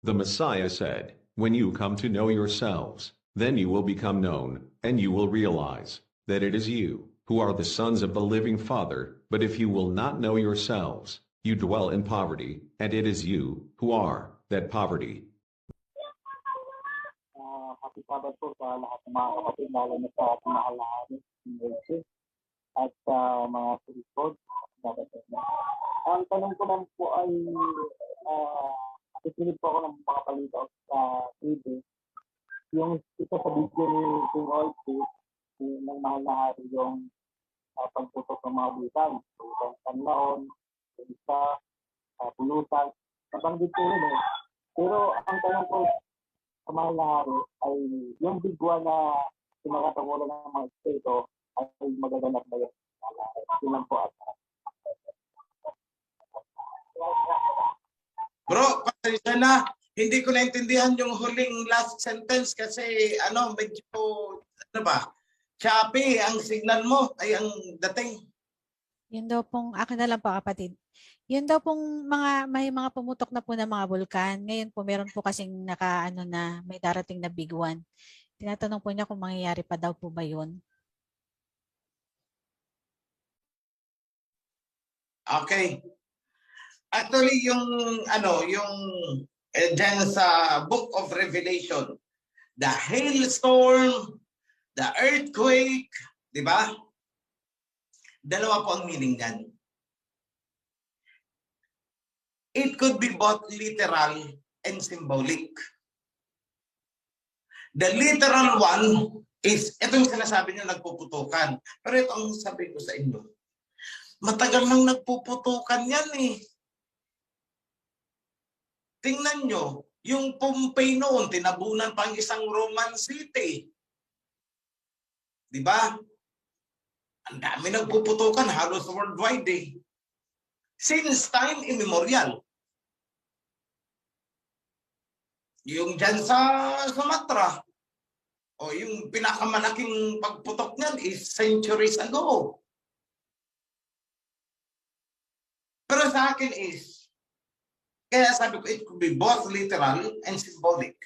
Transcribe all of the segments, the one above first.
The Messiah said, "When you come to know yourselves, then you will become known, and you will realize that it is you who are the sons of the living Father. But if you will not know yourselves, you dwell in poverty, and it is you who are that poverty." Happy Sabbath po sa lahat ng mga kapatid, lalo na sa ating mahal na hari, at sa mga sulisod. Ang tanong ko lang po ay, nakikinig po ako ng mga balita sa TV. Yung isa sa video ni King Olsi, ng mahal na hari, yung pagputok ng mga butan. Butan Panlaon, isa, pulutan. Nabanggit ko yun eh. Pero ang tanong ko sa mahal na hari ay yung bigwa na pinakatagulan ng mga estado ay magaganap ba yun? Yun lang po at Bro, pasensya na. Hindi ko naintindihan yung huling last sentence kasi medyo choppy ang signal mo ay ang dating. Yun daw pong, akin na lang po kapatid. Yun daw pong may mga pumutok na po na mga bulkan. Ngayon po meron po kasing na may darating na big one. Tinatanong po niya kung mangyayari pa daw po ba yun. Okay. Actually, yung dyan sa Book of Revelation, the hailstorm, the earthquake, di ba? Dalawa po ang meaning niyan. It could be both literal and symbolic. The literal one is, ito yung sinasabi niyo nagpuputukan. Pero ito ang sabi ko sa inyo. Matagal nang nagpuputukan yan eh. Tingnan nyo, yung Pompey noon, tinabunan pang isang Roman city. Di ba? Ang dami nagpuputukan, halos worldwide eh. Since time immemorial. Yung dyan sa Sumatra, o yung pinakamalaking pagputok niyan is centuries ago. Pero sa akin is, kaya sabi ko, it could be both literal and symbolic.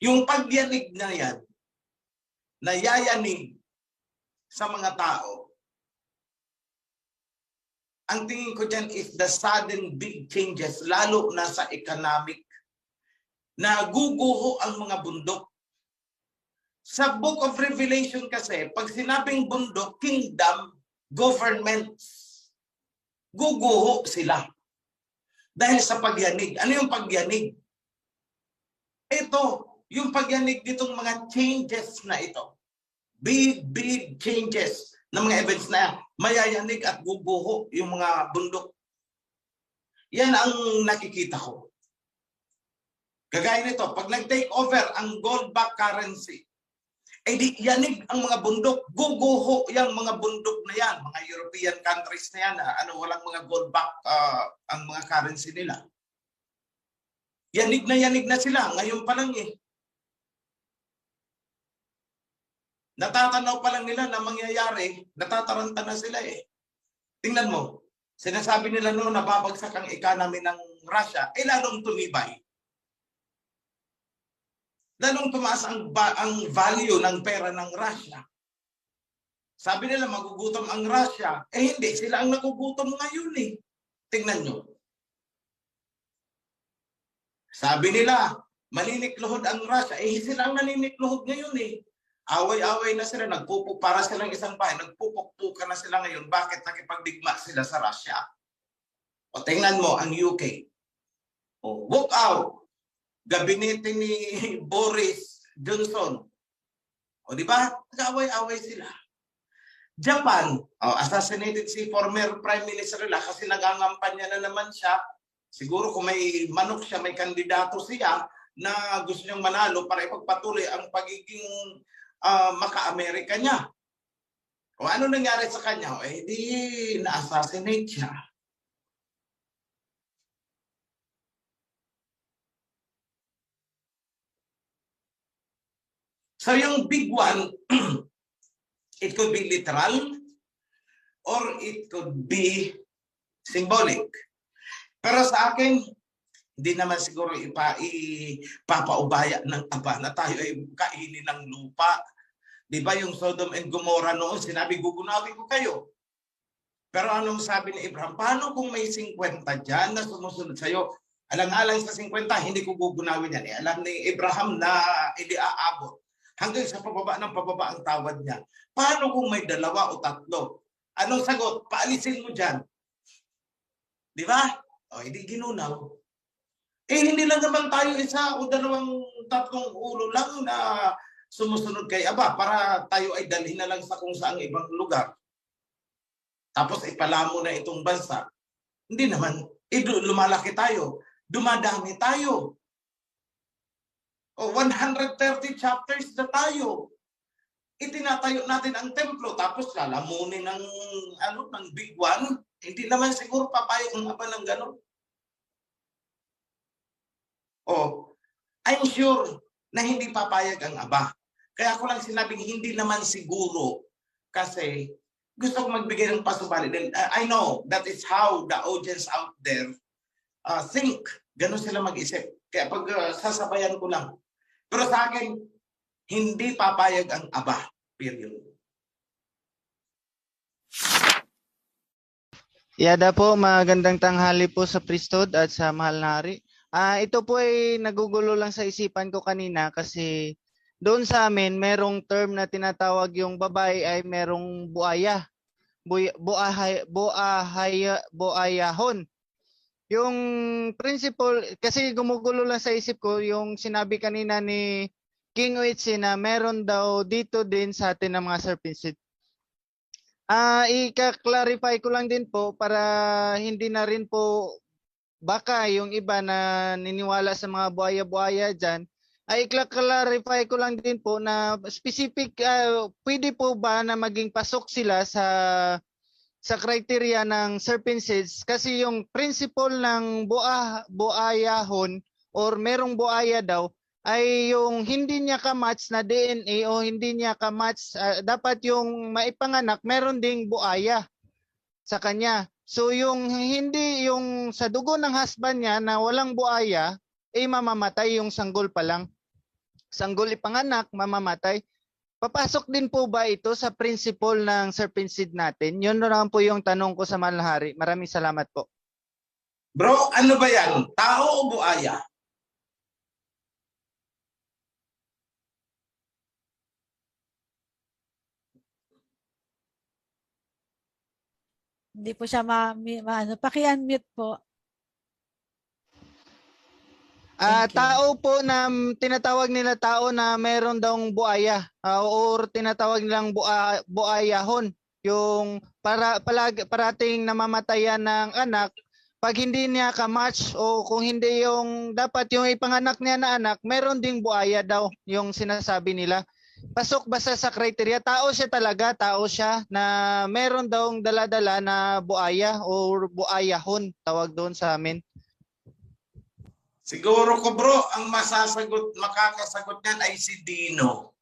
Yung pagyanig na yan, nayayanig sa mga tao, ang tingin ko dyan is the sudden big changes, lalo na sa economic, na guguho ang mga bundok. Sa Book of Revelation kasi, pag sinabing bundok, kingdom, governments, guguho sila. Dahil sa pagyanig. Ano yung pagyanig? Ito, yung pagyanig ditong mga changes na ito. Big changes na mga events na mayayanig at guguho yung mga bundok. Yan ang nakikita ko. Kagaya nito, pag nag-take over ang gold-backed currency, eh di yanig ang mga bundok, guguho yung mga bundok na yan, mga European countries na yan, walang mga gold-back ang mga currency nila. Yanig na sila, ngayon pa lang eh. Natatanaw pa lang nila na mangyayari, natataranta na sila eh. Tingnan mo, sinasabi nila noon na babagsak ang economy ng Russia, eh lalong tumibay. Lalong tumaas ang value ng pera ng Russia. Sabi nila magugutom ang Russia. Eh hindi, sila ang nagugutom ngayon eh. Tingnan nyo. Sabi nila, maninikluhod ang Russia. Eh sila ang naninikluhod ngayon eh. Away-away na sila, para silang isang bahay, nagpupukpukan na sila ngayon. Bakit nakipagdigma sila sa Russia? O tingnan mo ang UK. O, walk out. Gabinete ni Boris Johnson. O di ba? Nag-away-away sila. Japan, assassinated si former Prime Minister nila kasi nagangampanya na naman siya. Siguro kung may manok siya, may kandidato siya na gusto niyang manalo para ipagpatuloy ang pagiging maka-Amerika niya. O ano nangyari sa kanya? Eh di na-assassinate siya. So yung big one, it could be literal or it could be symbolic. Pero sa akin, Hindi naman siguro ipapaubaya ng aba na tayo ay kainin ng lupa. Di ba yung Sodom and Gomorrah noon, sinabi, gugunawin ko kayo. Pero anong sabi ni Abraham? Paano kung may 50 dyan na sumusunod sa'yo? Alang-alang sa 50, hindi ko gugunawin yan. Alam ni Abraham na hindi aabot. Hanggang sa pababa ng pababa ang tawad niya. Paano kung may 2 o 3? Anong sagot? Paalisin mo dyan. Di ba? O, hindi ginunaw. Hindi lang naman tayo 1 o 2, 3 ulo lang na sumusunod kay Aba para tayo ay dalhin na lang sa kung saang ibang lugar. Tapos ipalamo na itong bansa. Hindi naman. Lumalaki tayo. Dumadami tayo. O 130 chapters na tayo. Itinatayo natin ang templo tapos lalamunin ng big one. Hindi naman siguro papayag ng Aba ng gano'n. I'm sure na hindi papayag ang Aba. Kaya ako lang sinabing hindi naman siguro kasi gusto ko magbigay ng pasubali. I know that is how the audience out there think. Ganon sila mag-isip. Kaya pag sasabayan ko lang. Pero sa akin, hindi papayag ang Aba. Period. Yada po, magandang tanghali po sa priesthood at sa mahal na hari. Ito po ay nagugulo lang sa isipan ko kanina kasi doon sa amin merong term na tinatawag yung babae ay merong buaya. Buayahon. Yung principle, kasi gumugulo lang sa isip ko yung sinabi kanina ni King Uitsi na meron daw dito din sa atin ng mga serpent. Ika-clarify ko lang din po para hindi na rin po baka yung iba na niniwala sa mga buaya-buaya dyan, ay i-clarify ko lang din po na specific, pwede po ba na maging pasok sila sa criteria ng serpent seeds kasi yung principle ng buayahon or merong buaya daw ay yung hindi niya ka-match na DNA o hindi niya ka-match, dapat yung maipanganak meron ding buaya sa kanya. So yung hindi yung sa dugo ng husband niya na walang buaya, mamamatay yung sanggol pa lang. Sanggol ipanganak, mamamatay. Papasok din po ba ito sa principle ng serpent seed natin? Yun lang po yung tanong ko sa mahal na hari. Maraming salamat po. Bro, ano ba yan? Tao o buaya? Hindi po siya paki-unmute po. Thank you. Tao po na tinatawag nila tao na meron daw buaya or tinatawag nilang buayahon. Yung parating namamatayan ng anak pag hindi niya ka-match o kung hindi yung dapat yung ipanganak niya na anak, meron ding buaya daw yung sinasabi nila. Pasok basta sa criteria, tao siya talaga, tao siya na meron daw dala-dala na buaya o buayahon, tawag doon sa amin. Siguro ko bro, ang makakasagot niyan ay si Dino.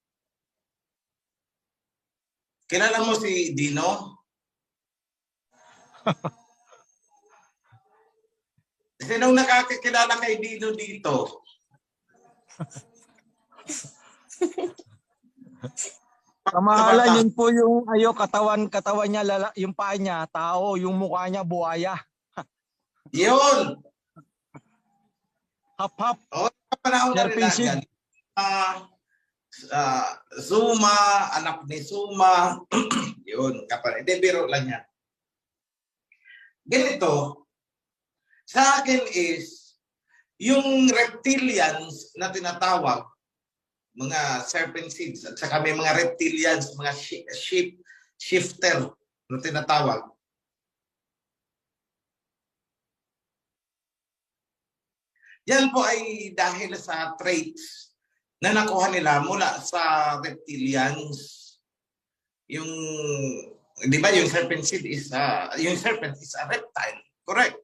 Kilala mo si Dino? Sinong nakakakilala kay Dino dito? Kamahalan yun po yung katawan niya, yung paa niya, tao, yung mukha niya, buhaya. Yun! Hap-hap. Panahon na rin natin. Zuma, anak ni Zuma. Yun, kapatid. Hindi, biro lang yan. Ganito, sa akin is, yung reptilians na tinatawag, mga serpent seeds, at saka may mga reptilians, mga shifter na tinatawag. Yan po ay dahil sa traits na nakuha nila mula sa reptilians. Yung, di ba, yung serpent seed is a reptile, correct?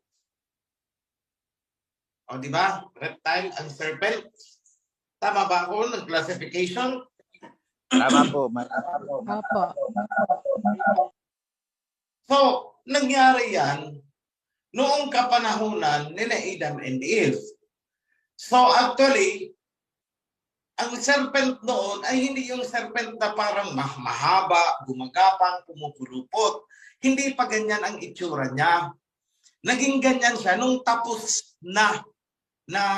O di ba? Reptile ang serpent. Tama ba ako ng classification? Tama po. Opo. So, nangyari yan noong kapanahunan nila Adam and Eve. So actually, ang serpent noon ay hindi yung serpent na parang mahaba, gumagapang, pumupulupot. Hindi pa ganyan ang itsura niya. Naging ganyan siya nung tapos na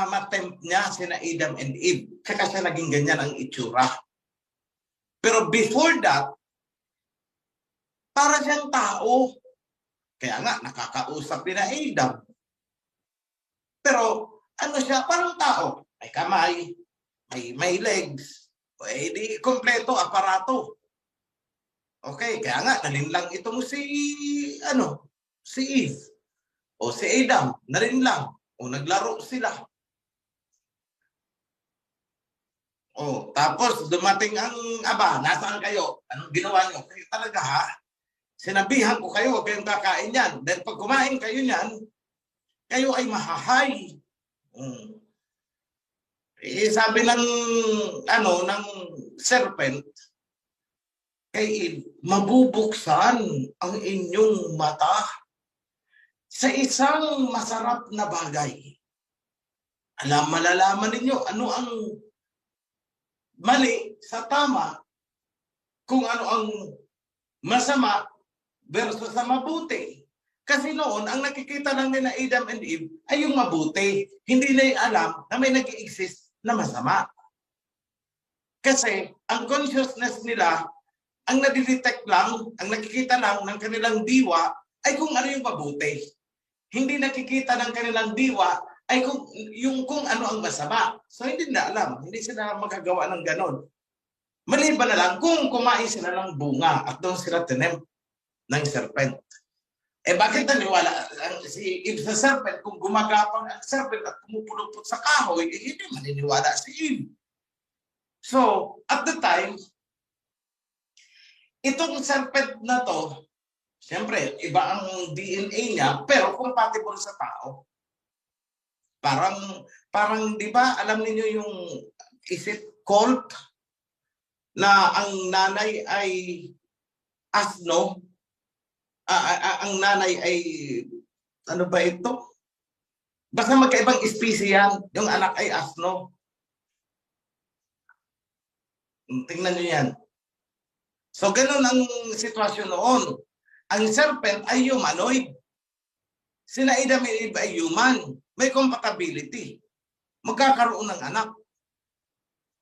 matempt niya sina Adam and Eve. Kaya siya naging ganyan ang itsura. Pero before that, para siyang tao. Kaya nga, nakakausap ni na Adam. Pero ano siya? Parang tao. May kamay, may legs, di kompleto, aparato. Okay, kaya nga, nalinlang itong si Eve. O si Adam, nalinlang. O naglaro sila. O, tapos dumating ang aba, nasaan kayo? Anong ginawa nyo? Kayo talaga ha? Sinabihan ko kayo, huwag kayong kakain yan. Dahil pag kumain kayo niyan, kayo ay mahahay. Sabi ng serpent kay Eve, mabubuksan ang inyong mata sa isang masarap na bagay. Malalaman ninyo ano ang mali sa tama, kung ano ang masama versus sa mabuti. Kasi noon, ang nakikita lang nila Adam and Eve ay yung mabuti. Hindi na alam na may nag-i-exist na masama. Kasi ang consciousness nila, ang nadidetect lang, ang nakikita lang ng kanilang diwa ay kung ano yung mabuti. Hindi nakikita ng kanilang diwa ay kung ano ang masama. So hindi na alam, hindi sila magagawa ng ganon. Maliban na lang kung kumain sila ng bunga at doon sila tinempt ng serpent. Bakit naniwala si Eve sa serpent kung gumagapang ang serpent at pumupulupot sa kahoy, hindi maniniwala si Eve. So, at the time, itong serpent na to, siyempre, iba ang DNA niya, pero compatible sa tao. Parang di ba, alam niyo yung, is it cult? Na ang nanay ay asno, ang nanay ay, ano ba ito? Basta magkaibang species yan, yung anak ay asno. Tingnan nyo yan. So, ganun ang sitwasyon noon. Ang serpent ay humanoid. Sina Adam and Eve ay human. May compatibility. Magkakaroon ng anak.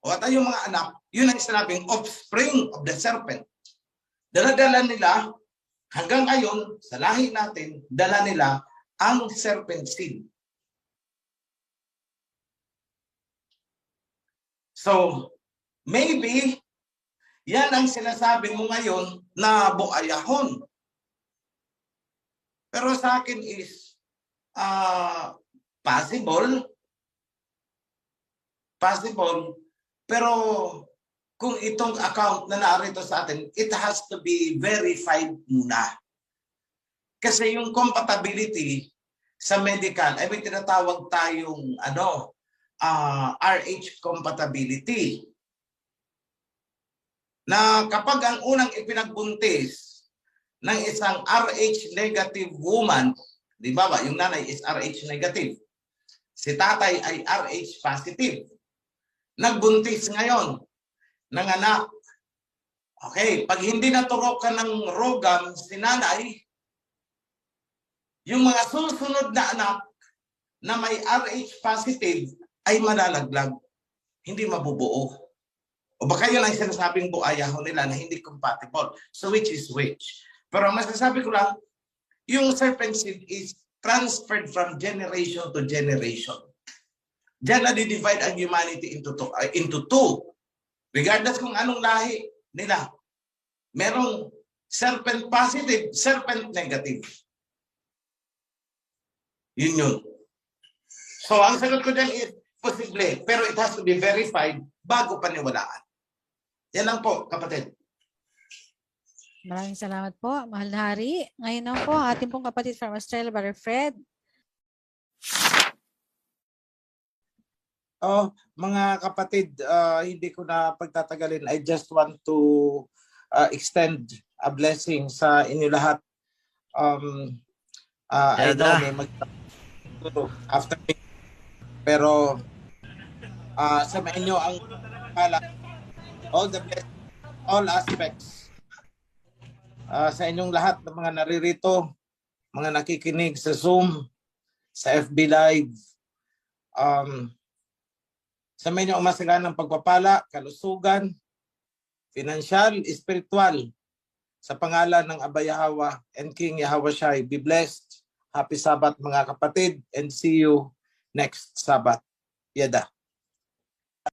O at yung mga anak, yun ang sinabing offspring of the serpent. Dala-dala nila, hanggang ngayon, sa lahi natin, dala nila ang serpent seed. So, maybe, yan ang sinasabi mo ngayon na buayahon. Pero sa akin is possible. Pero kung itong account na narito sa atin, it has to be verified muna. Kasi yung compatibility sa medical, ay may tinatawag tayong RH compatibility. Na kapag ang unang ipinagbuntis ng isang RH negative woman, di ba ba, yung nanay is RH negative, si tatay ay RH positive, nagbuntis ngayon ng anak. Okay, pag hindi naturokan ng rogam si nanay, yung mga susunod na anak na may RH positive ay malalaglag, hindi mabubuo. O baka yun ang sinasabing buayahon nila na hindi compatible. So which is which? Pero masasabi ko lang, yung serpent seed is transferred from generation to generation. Diyan na-divide ang humanity into two. Regardless kung anong lahi nila. Merong serpent positive, serpent negative. Yun. So ang sagot ko dyan is posible, pero it has to be verified bago paniwalaan. Yan lang po, kapatid. Maraming salamat po, mahal na hari. Ngayon na po, ating pong kapatid from Australia, Brother Fred. Mga kapatid, hindi ko na pagtatagalin. I just want to extend a blessing sa inyo lahat. I know may magtuturo after me. Pero Sa inyo ang pala. All the best, all aspects. Sa inyong lahat ng mga naririto, mga nakikinig sa Zoom, sa FB Live, sa inyo ang masaganang pagpapala, kalusugan, financial, spiritual, sa pangalan ng Aba Yahweh and King Yahweh Shai. Be blessed. Happy Sabbath mga kapatid, and see you next Sabbath. Yada.